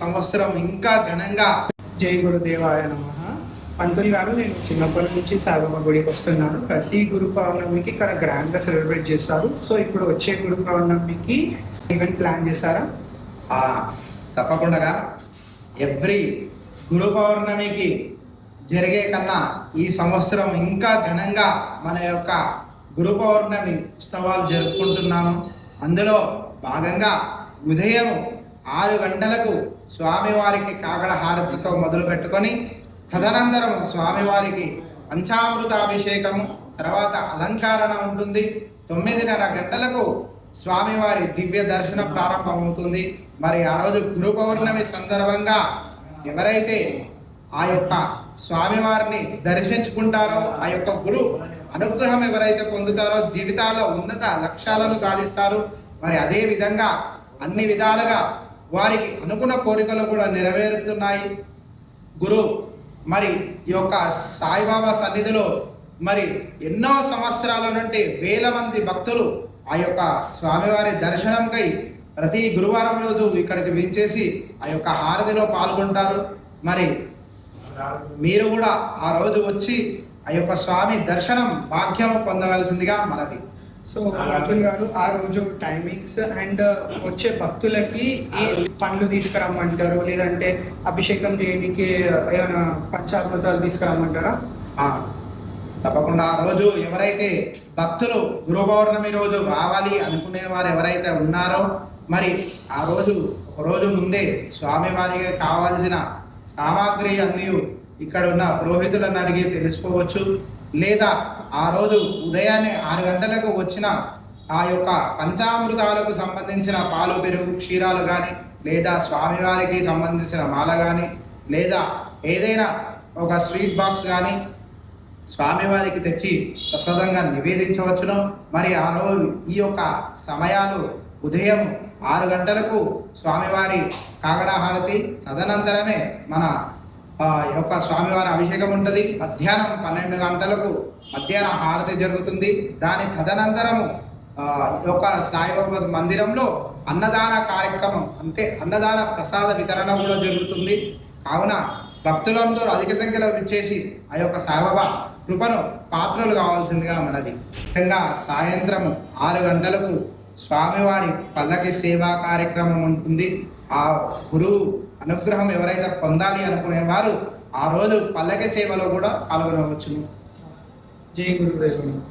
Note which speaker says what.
Speaker 1: సంవత్సరం ఇంకా ఘనంగా.
Speaker 2: జై గురుదేవాయ నమః. పంతులు గారు, నేను చిన్నప్పటి నుంచి సాయిబాబా గుడికి వస్తున్నాను. ప్రతి గురు పౌర్ణమికి ఇక్కడ గ్రాండ్గా సెలబ్రేట్ చేస్తారు. సో ఇప్పుడు వచ్చే గురు పౌర్ణమికి ఈవెంట్ ప్లాన్ చేశారా?
Speaker 1: తప్పకుండా ఎవ్రీ గురు పౌర్ణమికి జరిగే కన్నా ఈ సంవత్సరం ఇంకా ఘనంగా మన యొక్క గురు పౌర్ణమి ఉత్సవాలు జరుపుకుంటున్నాము. అందులో భాగంగా ఉదయం 6 గంటలకు స్వామివారికి కాగడ హారతితో మొదలు పెట్టుకొని తదనంతరం స్వామివారికి పంచామృతాభిషేకము, తర్వాత అలంకరణ ఉంటుంది. 9:30 గంటలకు స్వామివారి దివ్య దర్శనం ప్రారంభమవుతుంది. మరి ఆ రోజు గురు పౌర్ణమి సందర్భంగా ఎవరైతే ఆ యొక్క స్వామివారిని దర్శించుకుంటారో, ఆ యొక్క గురు అనుగ్రహం ఎవరైతే పొందుతారో జీవితాల్లో ఉన్నత లక్ష్యాలను సాధిస్తారు. మరి అదే విధంగా అన్ని విధాలుగా వారికి అనుకున్న కోరికలు కూడా నెరవేరుతున్నాయి. గురు మరి ఈ యొక్క సాయిబాబా సన్నిధిలో మరి ఎన్నో సంవత్సరాల నుండి వేల మంది భక్తులు ఆ యొక్క స్వామివారి దర్శనంకై ప్రతి గురువారం రోజు ఇక్కడికి వించేసి ఆ యొక్క హారతిలో పాల్గొంటారు. మరి మీరు కూడా ఆ రోజు వచ్చి ఆ యొక్క స్వామి దర్శనం భాగ్యం పొందవలసిందిగా మనవి.
Speaker 2: సో పంతులు గారు, ఆ రోజు టైమింగ్స్ అండ్ వచ్చే భక్తులకి ఏ పండ్లు తీసుకురమ్మంటారు, లేదంటే అభిషేకం చేయడానికి ఏమైనా పంచామృతాలు తీసుకురమ్మంటారా?
Speaker 1: తప్పకుండా ఆ రోజు ఎవరైతే భక్తులు గురు పౌర్ణమి రోజు రావాలి అనుకునే వారు ఎవరైతే ఉన్నారో, మరి ఆ రోజు ఒక రోజు ముందే స్వామివారికి కావాల్సిన సామాగ్రి అన్నీ ఇక్కడ ఉన్న పురోహితులను అడిగి తెలుసుకోవచ్చు. లేదా ఆ రోజు ఉదయాన్నే 6 గంటలకు వచ్చిన ఆ యొక్క పంచామృతాలకు సంబంధించిన పాలు, పెరుగు, క్షీరాలు కానీ, లేదా స్వామివారికి సంబంధించిన మాల కానీ, లేదా ఏదైనా ఒక స్వీట్ బాక్స్ కానీ స్వామివారికి తెచ్చి ప్రసాదంగా నివేదించవచ్చును. మరి ఆ రోజు ఈ యొక్క సమయాలు ఉదయం 6 గంటలకు స్వామివారి కాగడాహారతి, తదనంతరమే మన యొక్క స్వామివారి అభిషేకం ఉంటుంది. మధ్యాహ్నం 12 గంటలకు మధ్యాహ్న హారతి జరుగుతుంది. దాని తదనంతరము యొక్క సాయిబాబా మందిరంలో అన్నదాన కార్యక్రమం, అంటే అన్నదాన ప్రసాద వితరణ కూడా జరుగుతుంది. కావున భక్తులందరూ అధిక సంఖ్యలో విచ్చేసి ఆ యొక్క సాయిబాబా కృపను పాత్రలు కావాల్సిందిగా మనవి. ముఖ్యంగా సాయంత్రం 6 గంటలకు స్వామివారి పల్లకి సేవా కార్యక్రమం ఉంటుంది. ఆ గురువు అనుగ్రహం ఎవరైతే పొందాలి అనుకునేవారు ఆ రోజు పల్లకి సేవలో కూడా పాల్గొనవచ్చును.
Speaker 2: జై గురుదేవుడు.